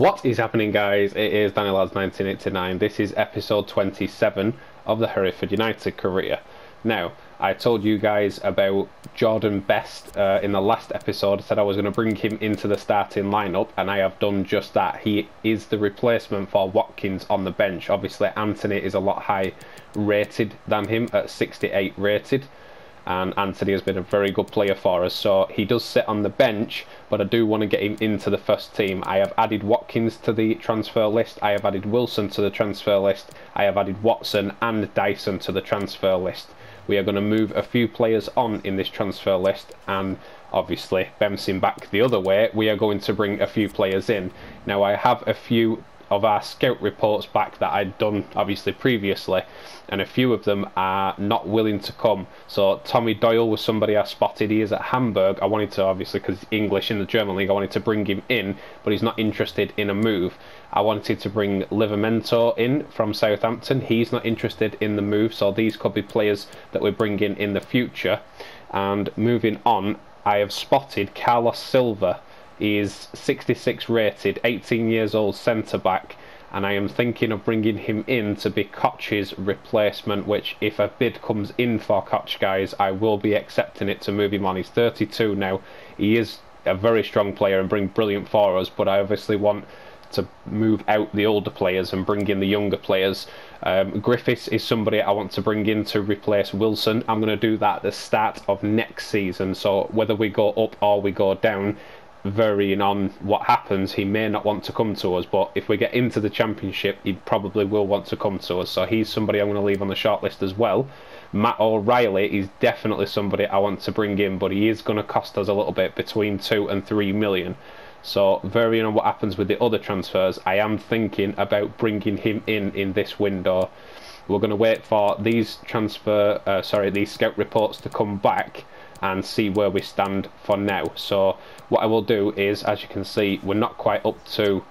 What is happening, guys? It is DannyLads1989. This is episode 27 of the Hereford United career. Now, I told you guys about Jordan Best in the last episode. I said I was going to bring him into the starting lineup, and I have done just that. He is the replacement for Watkins on the bench. Obviously, Anthony is a lot higher rated than him at 68 rated. And Anthony has been a very good player for us, so he does sit on the bench, but I do want to get him into the first team. I have added Watkins to the transfer list, I have added Wilson to the transfer list, I have added Watson and Dyson to the transfer list. We are going to move a few players on in this transfer list, and obviously bouncing back the other way, we are going to bring a few players in. Now, I have a few of our scout reports back that I'd done obviously previously, and a few of them are not willing to come. So Tommy Doyle was somebody I spotted. He is at Hamburg. I wanted to, obviously because English in the German league, I wanted to bring him in, but he's not interested in a move. I wanted to bring Livramento in from Southampton. He's not interested in the move, so these could be players that we bring in the future. And moving on, I have spotted Carlos Silva. He is 66 rated, 18 years old centre-back, and I am thinking of bringing him in to be Koch's replacement, which if a bid comes in for Koch, guys, I will be accepting it to move him on. He's 32 now. He is a very strong player and bring brilliant for us, but I obviously want to move out the older players and bring in the younger players. Griffiths is somebody I want to bring in to replace Wilson. I'm going to do that at the start of next season, so whether we go up or we go down, varying on what happens, he may not want to come to us, but if we get into the championship, he probably will want to come to us, so he's somebody I'm going to leave on the shortlist as well. Matt O'Reilly is definitely somebody I want to bring in, but he is going to cost us a little bit, between 2 and 3 million. So varying on what happens with the other transfers, I am thinking about bringing him in this window. We're going to wait for these these scout reports to come back and see where we stand for now. So what I will do is, as you can see, we're not quite up to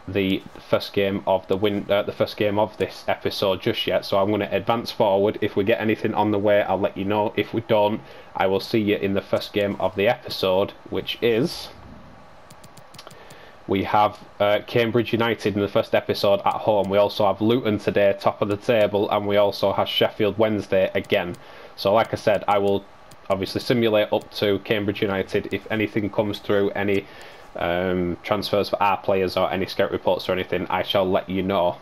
the first game of this episode just yet, so I'm going to advance forward. If we get anything on the way, I'll let you know. If we don't, I will see you in the first game of the episode, which is, we have Cambridge United in the first episode at home. We also have Luton today, top of the table, and we also have Sheffield Wednesday again. So like I said, I will obviously simulate up to Cambridge United. If anything comes through, any transfers for our players or any scout reports or anything, I shall let you know.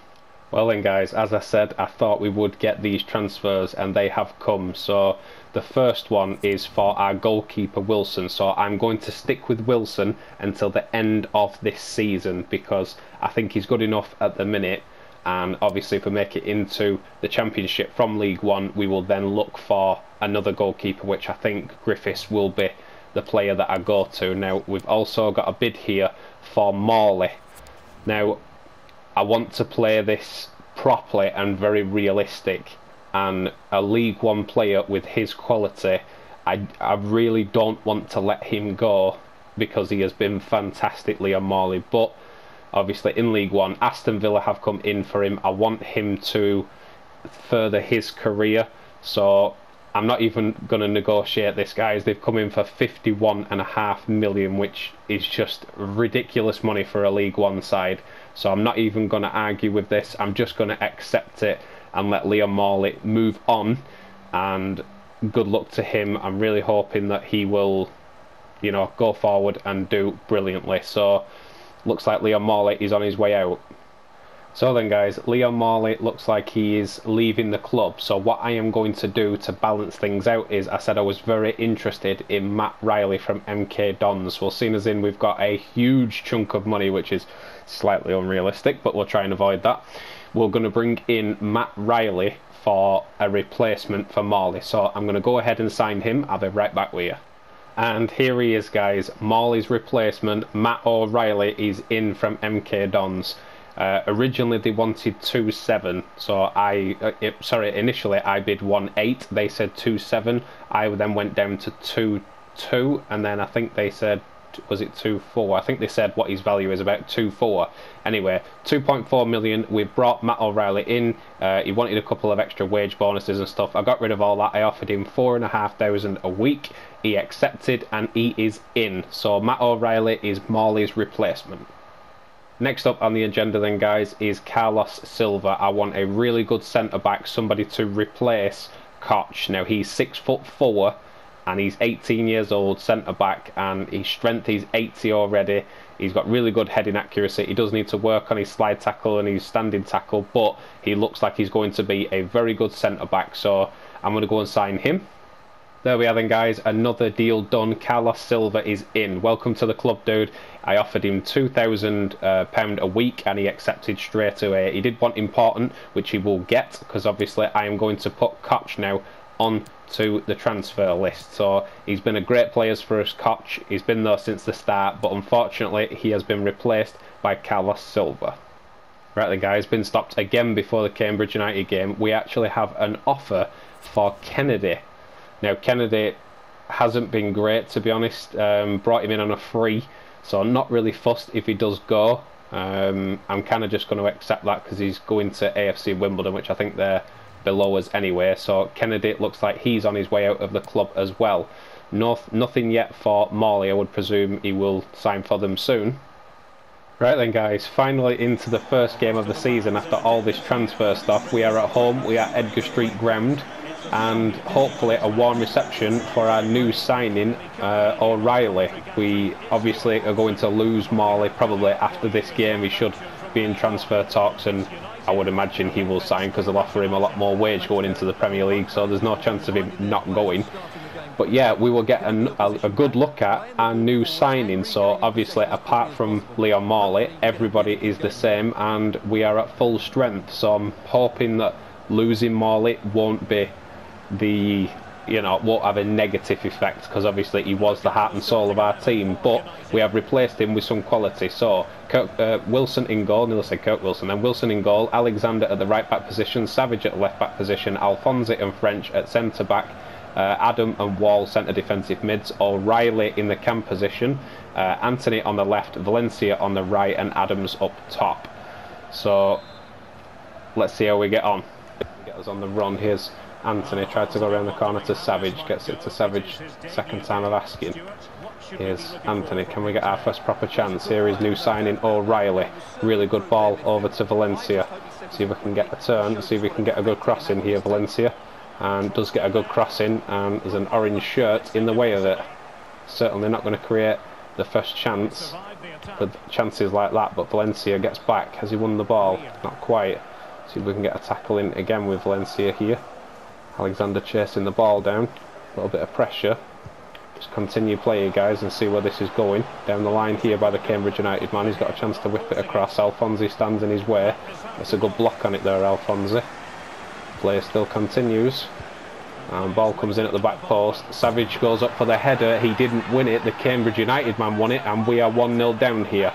Well then, guys, as I said, I thought we would get these transfers, and they have come. So the first one is for our goalkeeper Wilson. So I'm going to stick with Wilson until the end of this season, because I think he's good enough at the minute. And obviously if we make it into the championship from League One, we will then look for another goalkeeper, which I think Griffiths will be the player that I go to. Now, we've also got a bid here for Morley. Now, I want to play this properly and very realistic, and a League One player with his quality, I really don't want to let him go, because he has been fantastic, Leon Morley. But obviously in League One, Aston Villa have come in for him. I want him to further his career, so I'm not even going to negotiate this, guys. They've come in for 51.5 million, which is just ridiculous money for a League One side. So I'm not even going to argue with this. I'm just going to accept it and let Leon Morley move on, and good luck to him. I'm really hoping that he will, you know, go forward and do brilliantly. So looks like Leon Morley is on his way out. So then, guys, Leon Morley looks like he is leaving the club. So what I am going to do to balance things out is, I said I was very interested in Matt Riley from MK Dons. Well, seeing as in we've got a huge chunk of money, which is slightly unrealistic, but we'll try and avoid that. We're going to bring in Matt Riley for a replacement for Morley. So I'm going to go ahead and sign him. I'll be right back with you. And here he is, guys. Morley's replacement, Matt O'Reilly, is in from MK Dons. Originally they wanted 2.7, so initially I bid 1.8. They said 2.7. I then went down to 2.2, and then I think they said, was it 2.4? I think they said what his value is, about 2.4. Anyway, 2.4 million. We brought Matt O'Reilly in. He wanted a couple of extra wage bonuses and stuff. I got rid of all that. I offered him 4,500 a week. He accepted, and he is in. So Matt O'Reilly is Morley's replacement. Next up on the agenda then, guys, is Carlos Silva. I want a really good centre-back, somebody to replace Koch. Now, he's 6'4", and he's 18 years old, centre-back, and his strength is 80 already. He's got really good heading accuracy. He does need to work on his slide tackle and his standing tackle, but he looks like he's going to be a very good centre-back, so I'm going to go and sign him. There we are then, guys, another deal done. Carlos Silva is in. Welcome to the club, dude. I offered him £2,000 a week and he accepted straight away. He did want important, which he will get, because obviously I am going to put Koch now on to the transfer list. So he's been a great player for us, Koch. He's been there since the start, but unfortunately he has been replaced by Carlos Silva. Right then, guys, been stopped again before the Cambridge United game. We actually have an offer for Kennedy. Now, Kennedy hasn't been great, to be honest. Brought him in on a free, so not really fussed if he does go. I'm kind of just going to accept that because he's going to AFC Wimbledon, which I think they're below us anyway. So Kennedy looks like he's on his way out of the club as well. Nothing yet for Morley. I would presume he will sign for them soon. Right then, guys, finally into the first game of the season after all this transfer stuff. We are at home, we are at Edgar Street Ground, and hopefully a warm reception for our new signing, O'Reilly. We obviously are going to lose Morley probably after this game. He should be in transfer talks, and I would imagine he will sign because they'll offer him a lot more wage going into the Premier League, so there's no chance of him not going. But yeah, we will get a good look at our new signing. So obviously, apart from Leon Morley, everybody is the same and we are at full strength. So I'm hoping that losing Morley won't be won't have a negative effect, because obviously he was the heart and soul of our team, but we have replaced him with some quality. So Wilson in goal, nearly said Kirk Wilson, and Wilson in goal, Alexander at the right back position, Savage at the left back position, Alphonse and French at centre back, Adam and Wall centre defensive mids, O'Reilly in the cam position, Anthony on the left, Valencia on the right, and Adams up top. So let's see how we get on. Get us on the run. Here's Anthony, tried to go around the corner to Savage, gets it to Savage, second time of asking. Here's Anthony, can we get our first proper chance? Here is new signing O'Reilly, really good ball over to Valencia. See if we can get a turn, see if we can get a good cross in here, Valencia. And does get a good cross in, and there's an orange shirt in the way of it. Certainly not going to create the first chance with chances like that, but Valencia gets back. Has he won the ball? Not quite. See if we can get a tackle in again with Valencia here. Alexander chasing the ball down, a little bit of pressure. Just continue playing, guys, and see where this is going. Down the line here by the Cambridge United man, he's got a chance to whip it across. Alphonse stands in his way. That's a good block on it there, Alphonse. Play still continues, and ball comes in at the back post. Savage goes up for the header. He didn't win it, the Cambridge United man won it, and we are 1-0 down here.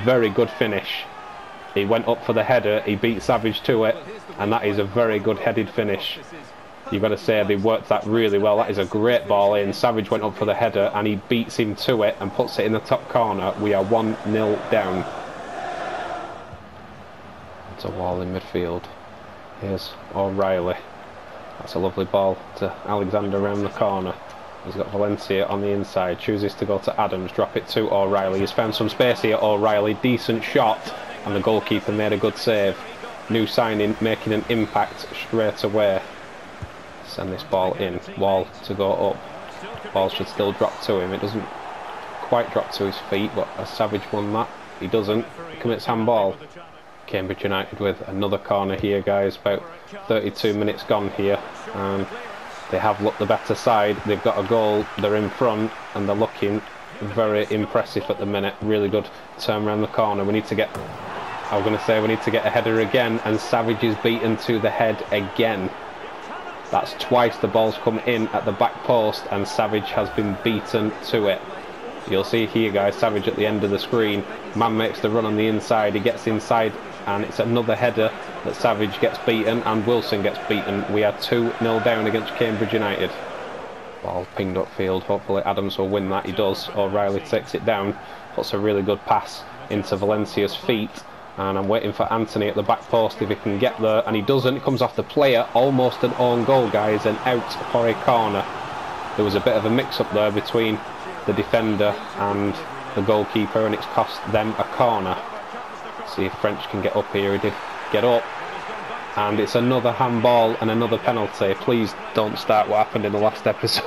Very good finish. He went up for the header, he beat Savage to it, and that is a very good headed finish. You've got to say they worked that really well. That is a great ball in. Savage went up for the header and he beats him to it and puts it in the top corner. We are 1-0 down. It's a Wall in midfield. Here's O'Reilly. That's a lovely ball to Alexander around the corner. He's got Valencia on the inside. Chooses to go to Adams. Drop it to O'Reilly. He's found some space here, O'Reilly. Decent shot. And the goalkeeper made a good save. New signing making an impact straight away. Send this ball in. Wall to go up. Ball should still drop to him. It doesn't quite drop to his feet, but as Savage won that, he doesn't. He commits handball. Cambridge United with another corner here, guys. About 32 minutes gone here, and they have looked the better side. They've got a goal, they're in front, and they're looking very impressive at the minute. Really good turn around the corner. We need to get, I was going to say, we need to get a header again, and Savage is beaten to the head again. That's twice the ball's come in at the back post, and Savage has been beaten to it. You'll see here, guys, Savage at the end of the screen. Man makes the run on the inside, he gets inside, and it's another header that Savage gets beaten, and Wilson gets beaten. We are 2-0 down against Cambridge United. Ball pinged upfield. Hopefully Adams will win that. He does. O'Reilly takes it down, puts a really good pass into Valencia's feet, and I'm waiting for Anthony at the back post if he can get there, and he doesn't. It comes off the player. Almost an own goal, guys, and out for a corner. There was a bit of a mix-up there between the defender and the goalkeeper, and it's cost them a corner. See if French can get up here. He did get up. And it's another handball and another penalty. Please don't start what happened in the last episode.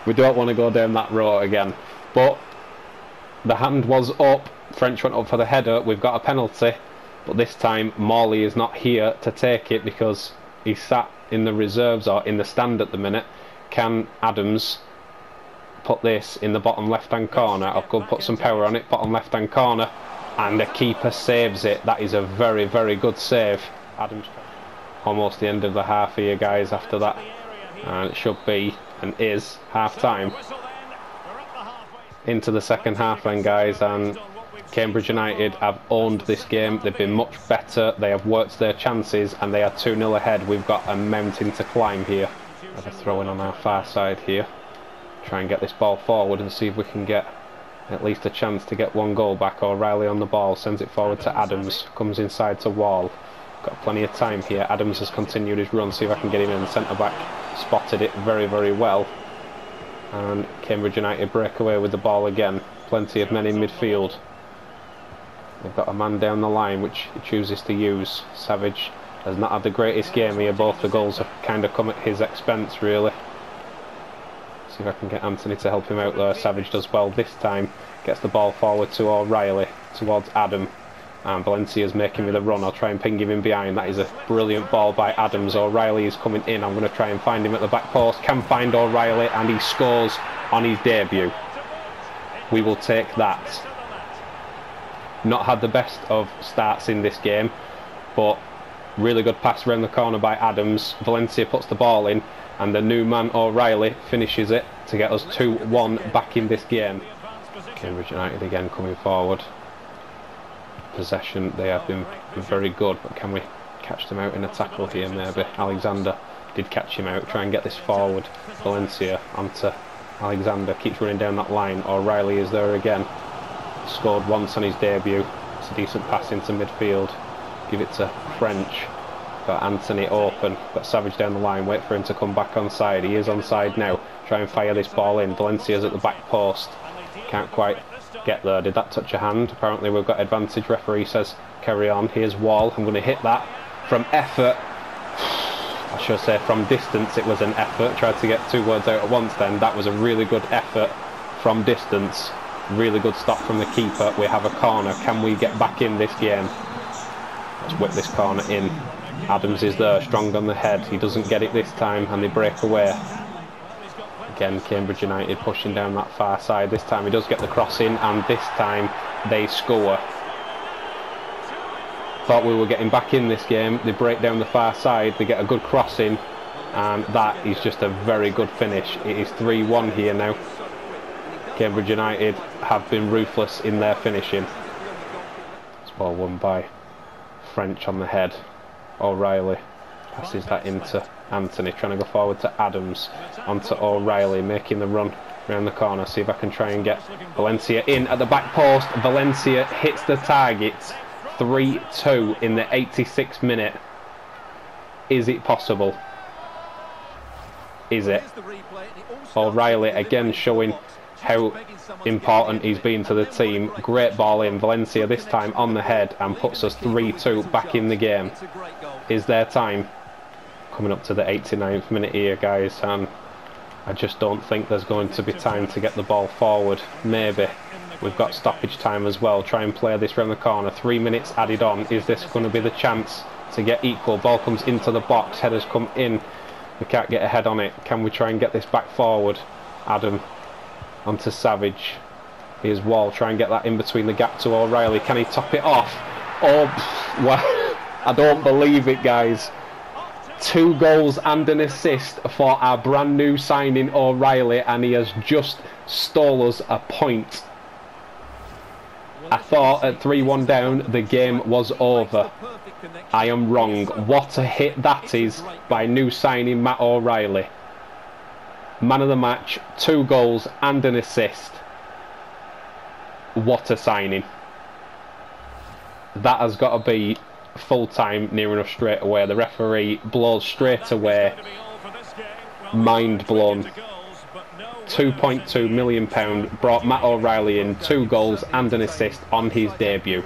We don't want to go down that road again. But the hand was up. French went up for the header. We've got a penalty. But this time Morley is not here to take it because he sat in the reserves or in the stand at the minute. Can Adams put this in the bottom left hand corner? I'll go put some power on it. Bottom left hand corner. And the keeper saves it. That is a very, very good save. Adams. Almost the end of the half here, guys, after that. And it should be, and is, half time. Into the second half then, guys, and Cambridge United have owned this game. They've been much better. They have worked their chances, and they are 2-0 ahead. We've got a mountain to climb here. Have a throw in on our far side here. Try and get this ball forward and see if we can get at least a chance to get one goal back. O'Reilly on the ball, sends it forward to Adams, comes inside to Wall. Got plenty of time here. Adams has continued his run, see if I can get him in. The centre back spotted it very, very well. And Cambridge United break away with the ball again. Plenty of men in midfield. They've got a man down the line which he chooses to use. Savage has not had the greatest game here. Both the goals have kind of come at his expense, really. See if I can get Anthony to help him out there. Savage does well this time. Gets the ball forward to O'Reilly, towards Adam. And Valencia's making me the run. I'll try and ping him in behind. That is a brilliant ball by Adams. O'Reilly is coming in. I'm going to try and find him at the back post. Can find O'Reilly, and he scores on his debut. We will take that. Not had the best of starts in this game, but really good pass around the corner by Adams. Valencia puts the ball in, and the new man O'Reilly finishes it to get us 2-1 back in this game. Cambridge United again coming forward. Possession, they have been very good, but can we catch them out in a tackle here maybe? Alexander did catch him out. Try and get this forward. Valencia onto Alexander, keeps running down that line. O'Reilly is there again. Scored once on his debut. It's a decent pass into midfield. Give it to French. Got Anthony open. Got Savage down the line. Wait for him to come back onside. He is onside now. Try and fire this ball in. Valencia's at the back post. Can't quite get there. Did that touch a hand? Apparently we've got advantage. Referee says carry on. Here's Wall. I'm going to hit that from effort. I should say from distance it was an effort. Tried to get two words out at once then. That was a really good effort from distance. Really good stop from the keeper. We have a corner. Can we get back in this game? Let's whip this corner in. Adams is there, strong on the head. He doesn't get it this time, and they break away. Again, Cambridge United pushing down that far side. This time he does get the cross in, and this time they score. Thought we were getting back in this game. They break down the far side. They get a good cross in, and that is just a very good finish. It is 3-1 here now. Cambridge United have been ruthless in their finishing. It's well won by French on the head. O'Reilly passes that into Anthony, trying to go forward to Adams, onto O'Reilly, making the run around the corner. See if I can try and get Valencia in at the back post. Valencia hits the target. 3-2 in the 86th minute. Is it possible? Is it? O'Reilly again showing how important he's been to the team. Great ball in. Valencia this time on the head and puts us 3-2 back in the game. Is there time? Coming up to the 89th minute here, guys, and I just don't think there's going to be time to get the ball forward. Maybe. We've got stoppage time as well. Try and play this round the corner. 3 minutes added on. Is this going to be the chance to get equal? Ball comes into the box. Headers come in. We can't get a head on it. Can we try and get this back forward? Adam onto Savage. Here's Wall. Try and get that in between the gap to O'Reilly. Can he top it off? Oh, well, I don't believe it, guys. 2 goals and an assist for our brand new signing O'Reilly, and he has just stole us a point. I thought at 3-1 down the game was over. I am wrong. What a hit that is by new signing Matt O'Reilly. Man of the match, 2 goals and an assist. What a signing. That has got to be full time near enough straight away. The referee blows straight away. Mind blown. £2.2 million, brought Matt O'Reilly in, 2 goals and an assist on his debut.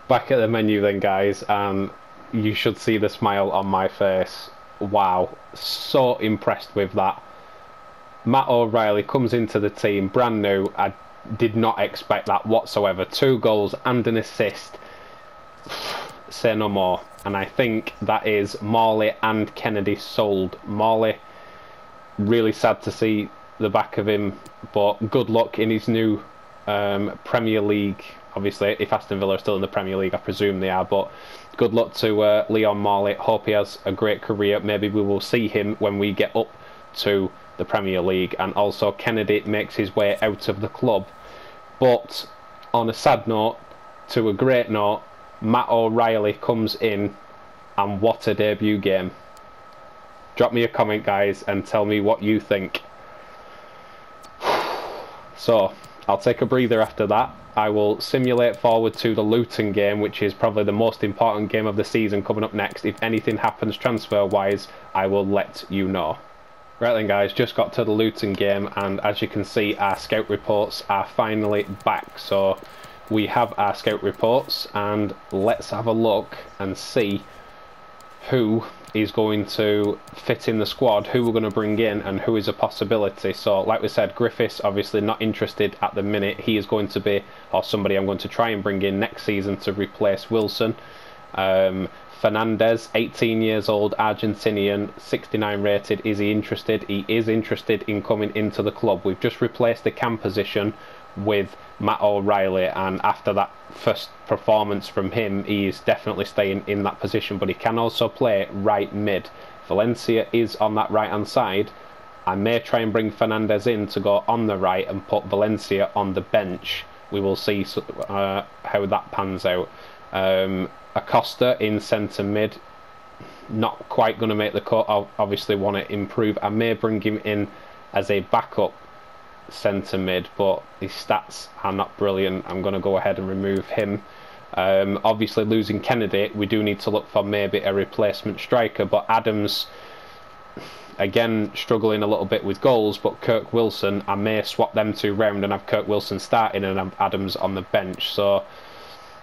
Back at the menu then, guys, and you should see the smile on my face. Wow, so impressed with that. Matt O'Reilly comes into the team brand new. I did not expect that whatsoever. 2 goals and an assist. Say no more. And I think that is Morley and Kennedy sold. Morley, really sad to see the back of him, but good luck in his new Premier League. Obviously, if Aston Villa are still in the Premier League, I presume they are, but good luck to Leon Morley. Hope he has a great career. Maybe we will see him when we get up to the Premier League. And also Kennedy makes his way out of the club. But on a sad note, to a great note, Matt O'Reilly comes in, and what a debut game. Drop me a comment, guys, and tell me what you think. So, I'll take a breather after that. I will simulate forward to the Luton game, which is probably the most important game of the season coming up next. If anything happens transfer-wise, I will let you know. Right then, guys, just got to the Luton game, and as you can see, our scout reports are finally back. So we have our scout reports, and let's have a look and see who is going to fit in the squad, who we're going to bring in, and who is a possibility. So like we said, Griffiths obviously not interested at the minute. He is going to be, or somebody I'm going to try and bring in next season to replace Wilson. Fernandez, 18 years old, Argentinian, 69 rated. Is he interested? He is interested in coming into the club. We've just replaced the cam position with Matt O'Reilly, and after that first performance from him, he is definitely staying in that position, but he can also play right mid. Valencia is on that right hand side. I may try and bring Fernandez in to go on the right and put Valencia on the bench. We will see how that pans out. Acosta in centre mid, not quite going to make the cut. I obviously want to improve. I may bring him in as a backup centre mid, but his stats are not brilliant. I'm going to go ahead and remove him. Obviously losing Kennedy, we do need to look for maybe a replacement striker, but Adams again struggling a little bit with goals. But Kirk Wilson, I may swap them two round and have Kirk Wilson starting and have Adams on the bench. So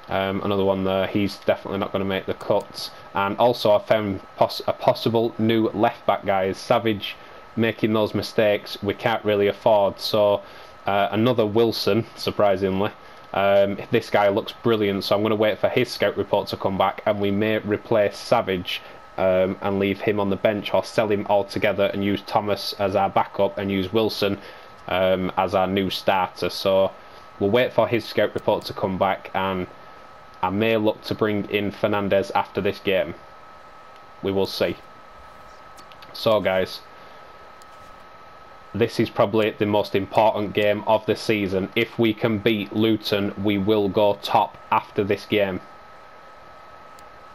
another one there, he's definitely not going to make the cuts. And also I found a possible new left back, guys. Savage making those mistakes we can't really afford, so another Wilson, surprisingly. This guy looks brilliant, so I'm going to wait for his scout report to come back, and we may replace Savage and leave him on the bench, or sell him altogether and use Thomas as our backup and use Wilson as our new starter. So we'll wait for his scout report to come back, and I may look to bring in Fernandez after this game. We will see. So guys, this is probably the most important game of the season. If we can beat Luton, we will go top after this game.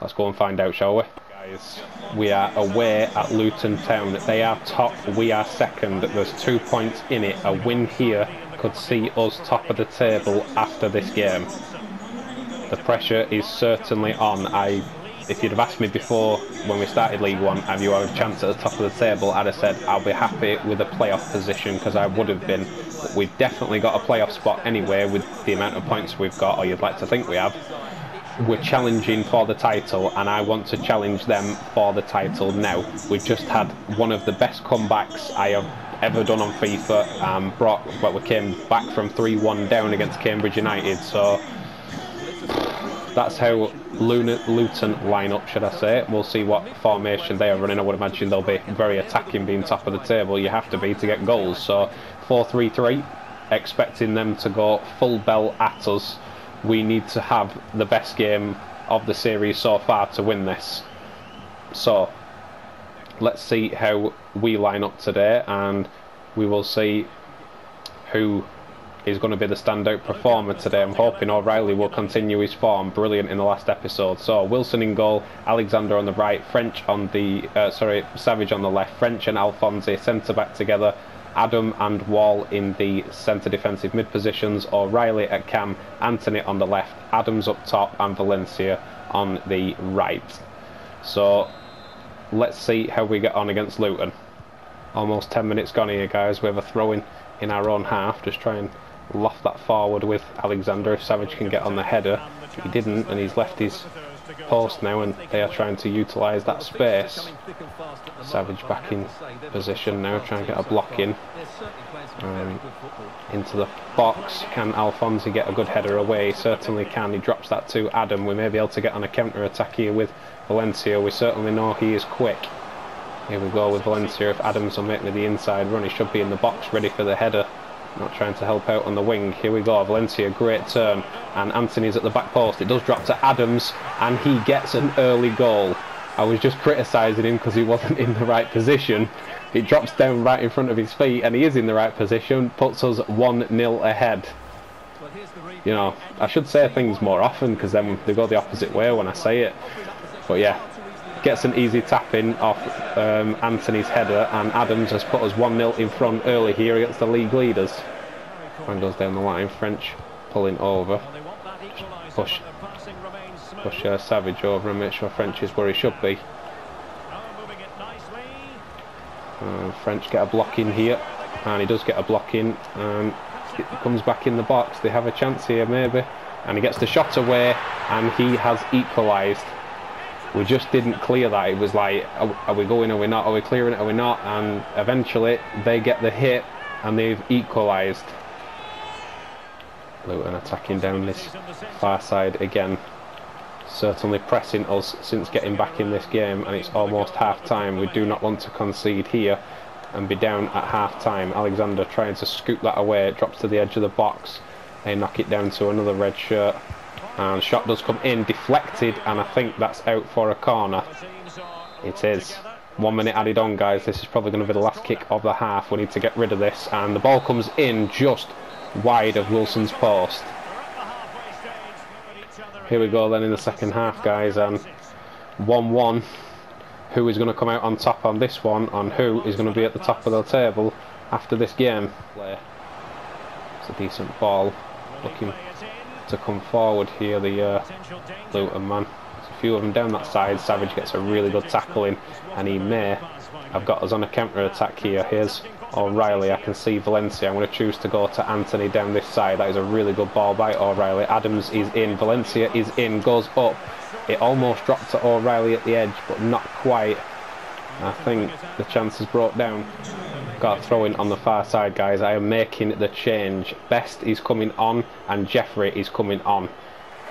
Let's go and find out, shall we? Guys, we are away at Luton Town. They are top, we are second. There's 2 points in it. A win here could see us top of the table after this game. The pressure is certainly on. If you'd have asked me before, when we started League One, have you had a chance at the top of the table, I'd have said I'll be happy with a playoff position, because I would have been. But we've definitely got a playoff spot anyway with the amount of points we've got, or you'd like to think we have. We're challenging for the title, and I want to challenge them for the title now. We've just had one of the best comebacks I have ever done on FIFA. We came back from 3-1 down against Cambridge United, so that's how Luton line up, should I say. We'll see what formation they are running. I would imagine they'll be very attacking, being top of the table. You have to be to get goals. So 4-3-3, expecting them to go full belt at us. We need to have the best game of the series so far to win this. So let's see how we line up today, and we will see who is going to be the standout performer today. I'm hoping O'Reilly will continue his form, brilliant in the last episode. So Wilson in goal, Alexander on the right, Savage on the left, French and Alphonse centre back together, Adam and Wall in the centre defensive mid positions, O'Reilly at cam, Anthony on the left, Adams up top, and Valencia on the right. So let's see how we get on against Luton. Almost 10 minutes gone here, guys. We have a throw in our own half. Just try and loft that forward with Alexander. If Savage can get on the header, he didn't, and he's left his post now, and they are trying to utilise that space. Savage back in position now, trying to get a block in. Into the box. Can Alphonse get a good header away? Certainly can. He drops that to Adam. We may be able to get on a counter-attack here with Valencia. We certainly know he is quick. Here we go with Valencia. If Adams will make me the inside run, he should be in the box ready for the header. Not trying to help out on the wing. Here we go, Valencia, great turn. And Anthony's at the back post. It does drop to Adams, and he gets an early goal. I was just criticising him because he wasn't in the right position. It drops down right in front of his feet, and he is in the right position. Puts us 1-0 ahead. You know, I should say things more often because then they go the opposite way when I say it. But yeah, gets an easy tap in off Anthony's header, and Adams has put us 1-0 in front early here against the league leaders. Man goes down the line, French pulling over. Push Savage over and make sure French is where he should be. French get a block in here, and he does get a block in, and it comes back in the box. They have a chance here maybe, and he gets the shot away, and he has equalised. We just didn't clear that. It was like, are we going, are we not, are we clearing it, are we not? And eventually they get the hit and they've equalised. Luton attacking down this far side again. Certainly pressing us since getting back in this game, and it's almost half time. We do not want to concede here and be down at half time. Alexander trying to scoop that away. It drops to the edge of the box. They knock it down to another red shirt. And shot does come in, deflected, and I think that's out for a corner. It is. 1 minute added on, guys. This is probably going to be the last kick of the half. We need to get rid of this, and the ball comes in just wide of Wilson's post. Here we go then in the second half, guys, and 1-1. Who is going to come out on top on this one, and who is going to be at the top of the table after this game? It's a decent ball. Looking to come forward here, the Luton man. There's a few of them down that side. Savage gets a really good tackle in, and he may have got us on a counter-attack here. Here's O'Reilly. I can see Valencia. I'm going to choose to go to Anthony down this side. That is a really good ball by O'Reilly. Adams is in. Valencia is in. Goes up. It almost dropped to O'Reilly at the edge, but not quite. I think the chance is brought down. Got a throw in on the far side, guys. I am making the change. Best is coming on, and Jeffrey is coming on.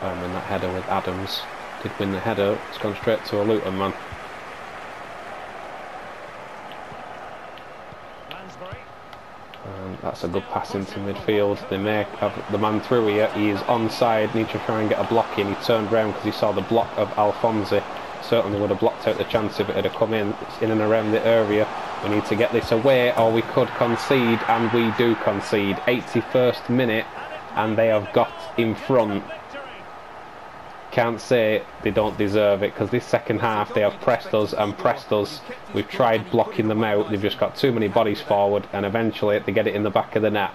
And that header with Adams did win the header. It's gone straight to a Luton man. And that's a good pass into midfield. They may have the man through here. He is onside. Need to try and get a block in. He turned round because he saw the block of Alphonse. Certainly would have blocked out the chance if it had come in. It's in and around the area. We need to get this away, or we could concede, and we do concede. 81st minute, and they have got in front. Can't say they don't deserve it, because this second half they have pressed us and pressed us. We've tried blocking them out. They've just got too many bodies forward, and eventually they get it in the back of the net.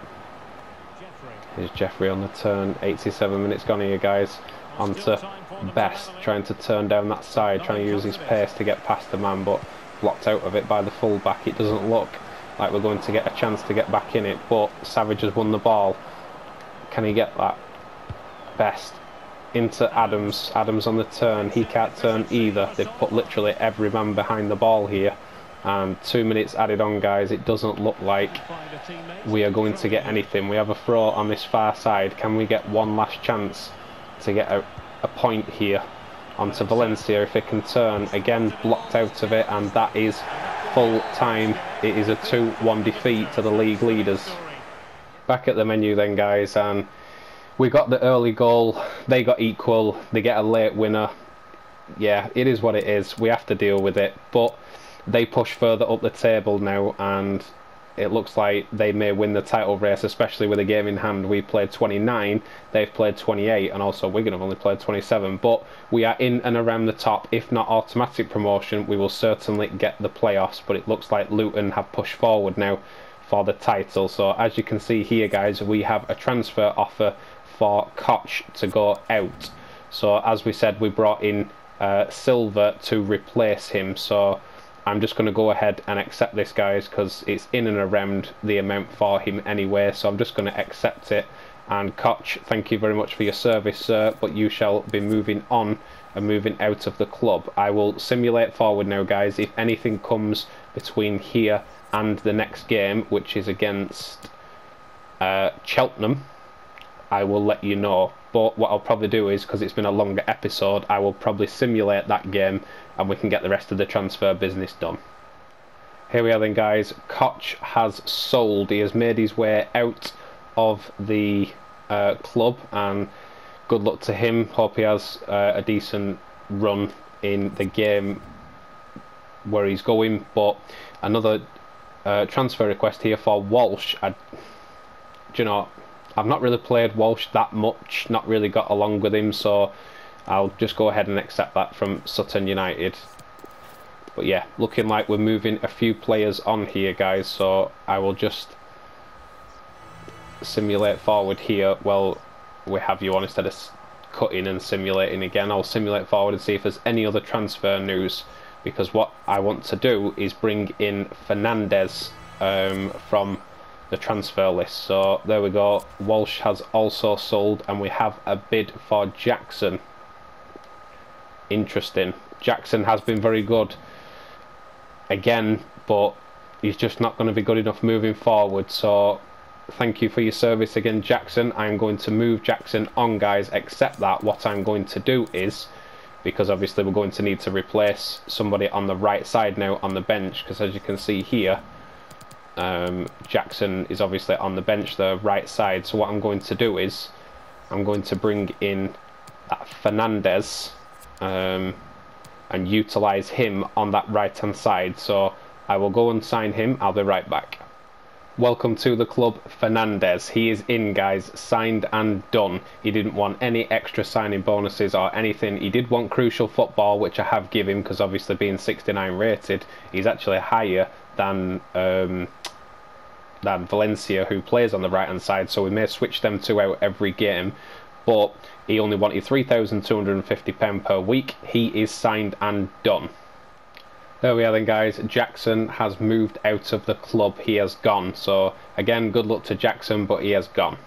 Here's Jeffrey on the turn. 87 minutes gone here, guys. On to Best, trying to turn down that side, trying to use his pace to get past the man, but blocked out of it by the full-back. It doesn't look like we're going to get a chance to get back in it, but Savage has won the ball. Can he get that? Best into Adams. Adams on the turn. He can't turn either. They've put literally every man behind the ball here, and 2 minutes added on, guys. It doesn't look like we are going to get anything. We have a throw on this far side. Can we get one last chance to get a point here onto Valencia? If it can turn again, blocked out of it, and that is full time. It is a 2-1 defeat to the league leaders. Back at the menu then, guys, and we got the early goal. They got equal. They get a late winner. Yeah, it is what it is. We have to deal with it, but they push further up the table now, and it looks like they may win the title race, especially with a game in hand. We played 29, they've played 28, and also Wigan have only played 27. But we are in and around the top. If not automatic promotion, we will certainly get the playoffs. But it looks like Luton have pushed forward now for the title. So as you can see here, guys, we have a transfer offer for Koch to go out. So as we said, we brought in Silva to replace him. So I'm just going to go ahead and accept this, guys, because it's in and around the amount for him anyway, so I'm just going to accept it. And Koch, thank you very much for your service, sir, but you shall be moving on and moving out of the club. I will simulate forward now, guys. If anything comes between here and the next game, which is against Cheltenham, I will let you know. But what I'll probably do is, because it's been a longer episode, I will probably simulate that game and we can get the rest of the transfer business done. Here we are then, guys. Koch has sold. He has made his way out of the club, and good luck to him. Hope he has a decent run in the game where he's going. But another transfer request here for Walsh. Do you know, I've not really played Walsh that much, not really got along with him, so I'll just go ahead and accept that from Sutton United. But yeah, looking like we're moving a few players on here, guys, so I will just simulate forward here. Well, we have you on instead of cutting and simulating again. I'll simulate forward and see if there's any other transfer news, because what I want to do is bring in Fernandez from the transfer list. So there we go. Walsh has also sold, and we have a bid for Jackson. Interesting. Jackson has been very good again, but he's just not going to be good enough moving forward. So thank you for your service again, Jackson. I'm going to move Jackson on, guys, except that what I'm going to do is, because obviously we're going to need to replace somebody on the right side now on the bench, because as you can see here, Jackson is obviously on the bench, the right side. So what I'm going to do is I'm going to bring in Fernandez and utilise him on that right hand side. So I will go and sign him. I'll be right back. Welcome to the club, Fernandez. He is in, guys, signed and done. He didn't want any extra signing bonuses or anything. He did want crucial football, which I have given him, because obviously being 69 rated, he's actually higher than Valencia, who plays on the right hand side, so we may switch them two out every game. But he only wanted £3,250 per week. He is signed and done. There we are then, guys. Jackson has moved out of the club. He has gone. So again, good luck to Jackson, but he has gone.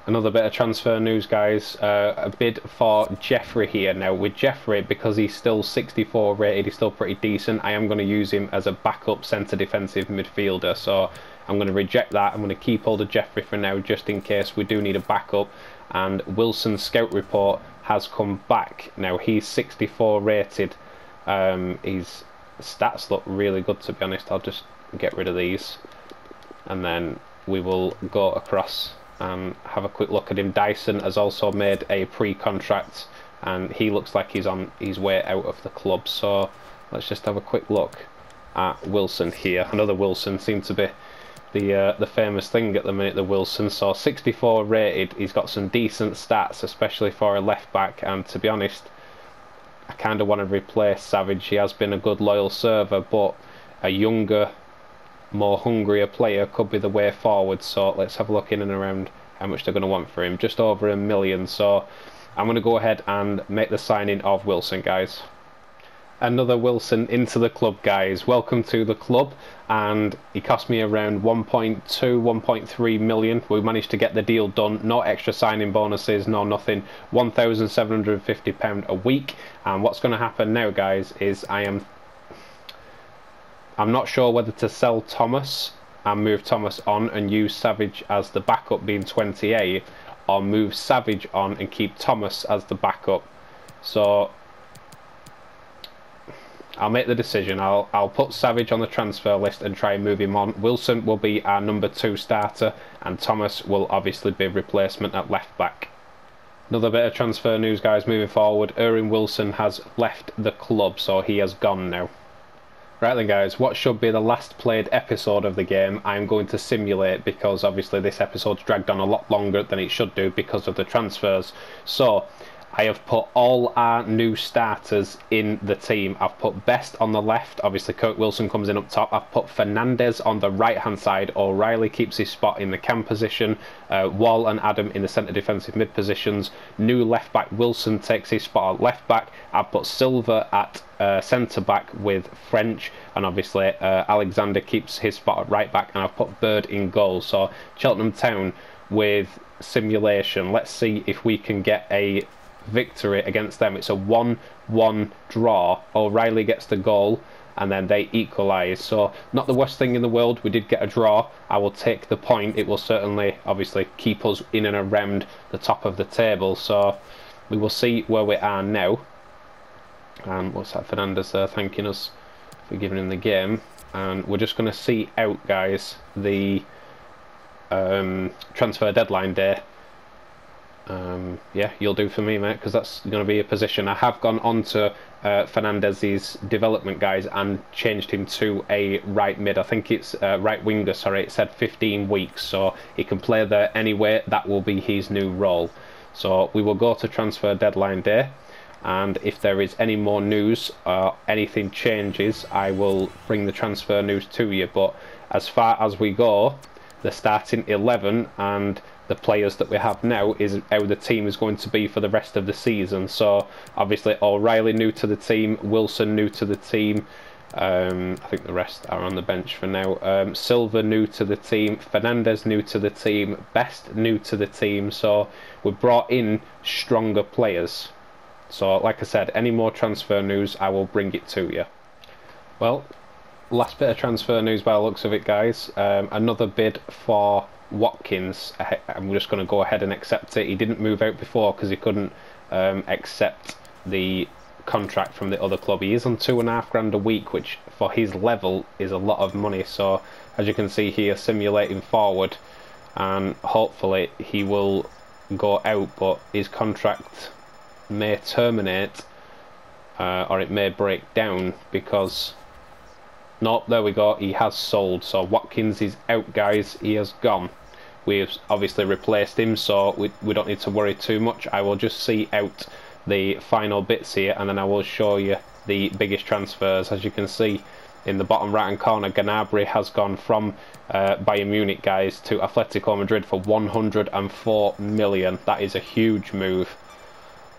Another bit of transfer news, guys. A bid for Jeffrey here. Now with Jeffrey, because he's still 64 rated, he's still pretty decent, I am going to use him as a backup centre defensive midfielder. So I'm going to reject that. I'm going to keep hold of Jeffrey for now, just in case we do need a backup. And Wilson's scout report has come back. Now he's 64 rated. His stats look really good, to be honest. I'll just get rid of these, and then we will go across and have a quick look at him. Dyson has also made a pre-contract, and he looks like he's on his way out of the club. So let's just have a quick look at Wilson here. Another Wilson. Seems to be the famous thing at the minute, the Wilson. So 64 rated, he's got some decent stats, especially for a left back, and to be honest, I kind of want to replace Savage. He has been a good loyal server, but a younger, more hungrier player could be the way forward. So let's have a look in and around how much they're going to want for him. Just over £1 million. So I'm going to go ahead and make the signing of Wilson, guys. Another Wilson into the club, guys. Welcome to the club. And he cost me around 1.2, 1.3 million. We managed to get the deal done. No extra signing bonuses, no nothing. £1,750 a week. And what's going to happen now, guys, is I'm not sure whether to sell Thomas and move Thomas on and use Savage as the backup, being 28, or move Savage on and keep Thomas as the backup. So I'll make the decision. I'll put Savage on the transfer list and try and move him on. Wilson will be our number 2 starter, and Thomas will obviously be replacement at left back. Another bit of transfer news, guys, moving forward. Erwin Wilson has left the club, so he has gone now. Right then, guys, what should be the last played episode of the game, I'm going to simulate, because obviously this episode's dragged on a lot longer than it should do because of the transfers. So I have put all our new starters in the team. I've put Best on the left. Obviously, Kirk Wilson comes in up top. I've put Fernandez on the right-hand side. O'Reilly keeps his spot in the cam position. Wall and Adam in the centre defensive mid positions. New left-back Wilson takes his spot at left-back. I've put Silva at centre-back with French. And obviously, Alexander keeps his spot at right-back. And I've put Bird in goal. So, Cheltenham Town with simulation. Let's see if we can get a victory against them. It's a 1-1 draw. O'Reilly gets the goal and then they equalise, so not the worst thing in the world. We did get a draw. I will take the point. It will certainly obviously keep us in and around the top of the table, so we will see where we are now. And what's that, Fernandez there thanking us for giving him the game. And we're just going to see out, guys, the transfer deadline day. Yeah, you'll do for me, mate, because that's going to be a position. I have gone on to Fernandez's development, guys, and changed him to a right mid. I think it's right winger, sorry. It said 15 weeks, so he can play there anyway. That will be his new role. So we will go to transfer deadline day, and if there is any more news or anything changes, I will bring the transfer news to you. But as far as we go, the starting 11 and the players that we have now is how the team is going to be for the rest of the season. So obviously O'Reilly new to the team, Wilson new to the team, I think the rest are on the bench for now. Silva new to the team, Fernandez new to the team, Best new to the team. So we've brought in stronger players. So like I said, any more transfer news I will bring it to you. Well, last bit of transfer news by the looks of it, guys. Another bid for Watkins. I'm just going to go ahead and accept it. He didn't move out before because he couldn't accept the contract from the other club. He is on £2.5 grand a week, which for his level is a lot of money. So as you can see here, simulating forward, and hopefully he will go out, but his contract may terminate or it may break down because nope, there we go, he has sold. So Watkins is out, guys. He has gone. We've obviously replaced him, so we don't need to worry too much. I will just see out the final bits here, and then I will show you the biggest transfers. As you can see in the bottom right hand corner, Gnabry has gone from Bayern Munich, guys, to Atletico Madrid for 104 million. That is a huge move.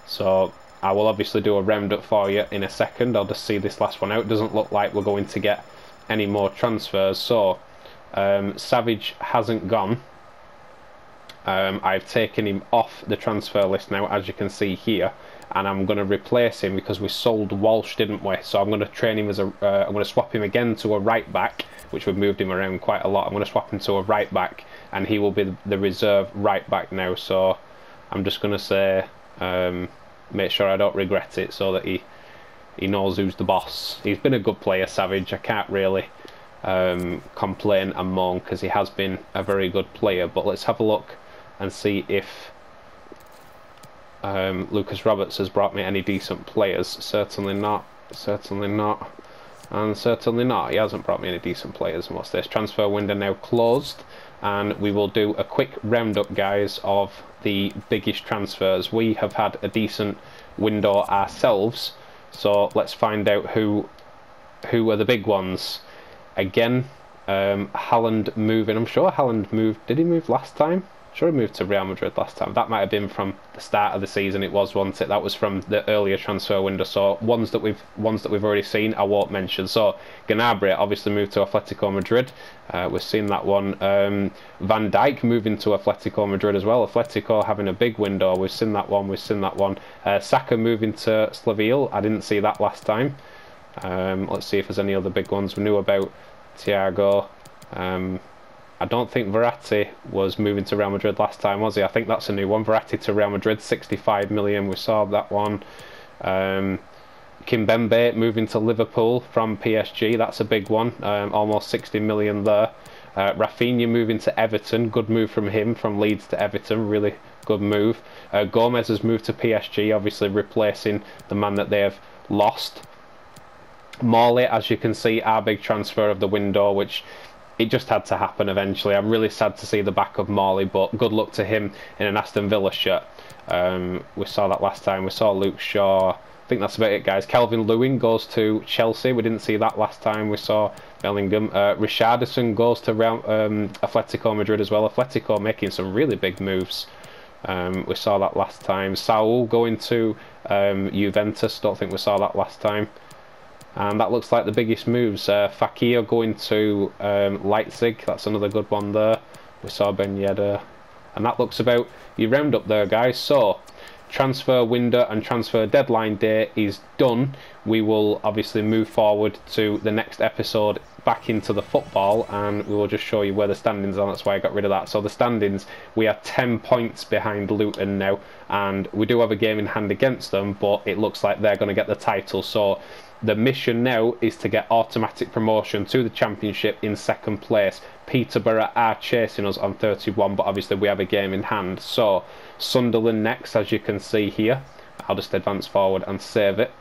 So I will obviously do a roundup for you in a second. I'll just see this last one out. It doesn't look like we're going to get any more transfers. So Savage hasn't gone. I've taken him off the transfer list now, as you can see here, and I'm going to replace him because we sold Walsh, didn't we? So I'm going to train him as a I'm going to swap him again to a right back, which we've moved him around quite a lot. I'm going to swap him to a right back, and he will be the reserve right back now. So I'm just going to say make sure I don't regret it, so that he knows who's the boss. He's been a good player, Savage. I can't really complain and moan because he has been a very good player. But let's have a look and see if Lucas Roberts has brought me any decent players. Certainly not, certainly not, and certainly not. He hasn't brought me any decent players. And what's this? Transfer window now closed, and we will do a quick roundup, guys, of the biggest transfers. We have had a decent window ourselves, so let's find out who are the big ones. Again, Haaland moving. I'm sure Haaland moved. Did he move last time? Sure, he moved to Real Madrid last time. That might have been from the start of the season. It was, wasn't it? That was from the earlier transfer window. So ones that we've already seen, I won't mention. So Gnabry obviously moved to Atletico Madrid. We've seen that one. Van Dijk moving to Atletico Madrid as well. Atletico having a big window. We've seen that one. We've seen that one. Saka moving to Seville. I didn't see that last time. Let's see if there's any other big ones. We knew about Thiago. I don't think Verratti was moving to Real Madrid last time, was he? I think that's a new one. Verratti to Real Madrid, 65 million. We saw that one. Kimpembe moving to Liverpool from PSG. That's a big one. Almost 60 million there. Rafinha moving to Everton. Good move from him, from Leeds to Everton. Really good move. Gomez has moved to PSG, obviously replacing the man that they have lost. Morley, as you can see, our big transfer of the window, which it just had to happen eventually. I'm really sad to see the back of Morley, but good luck to him in an Aston Villa shirt. We saw that last time. We saw Luke Shaw. I think that's about it, guys. Calvin Lewin goes to Chelsea. We didn't see that last time. We saw Bellingham. Richarlison goes to Atletico Madrid as well. Atletico making some really big moves. We saw that last time. Saul going to Juventus. Don't think we saw that last time. And that looks like the biggest moves. Fekir going to Leipzig. That's another good one there. We saw Ben Yedder. And that looks about your roundup there, guys. So, transfer window and transfer deadline day is done. We will obviously move forward to the next episode, back into the football, and we will just show you where the standings are. That's why I got rid of that. So the standings, we are 10 points behind Luton now, and we do have a game in hand against them, but it looks like they're going to get the title. So the mission now is to get automatic promotion to the Championship in second place. Peterborough are chasing us on 31, but obviously we have a game in hand. So Sunderland next, as you can see here. I'll just advance forward and save it.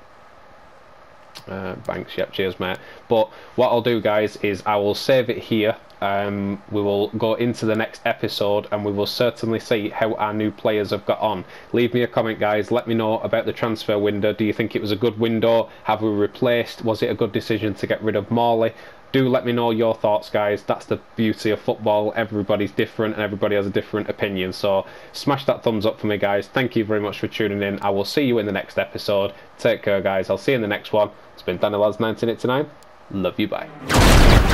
Banks, yep, cheers mate. But what I'll do, guys, is I will save it here. We will go into the next episode and we will certainly see how our new players have got on. Leave me a comment, guys. Let me know about the transfer window. Do you think it was a good window? Have we replaced? Was it a good decision to get rid of Morley? Do let me know your thoughts, guys. That's the beauty of football. Everybody's different and everybody has a different opinion. So smash that thumbs up for me, guys. Thank you very much for tuning in. I will see you in the next episode. Take care, guys. I'll see you in the next one. It's been DannyLads1989. Love you, bye.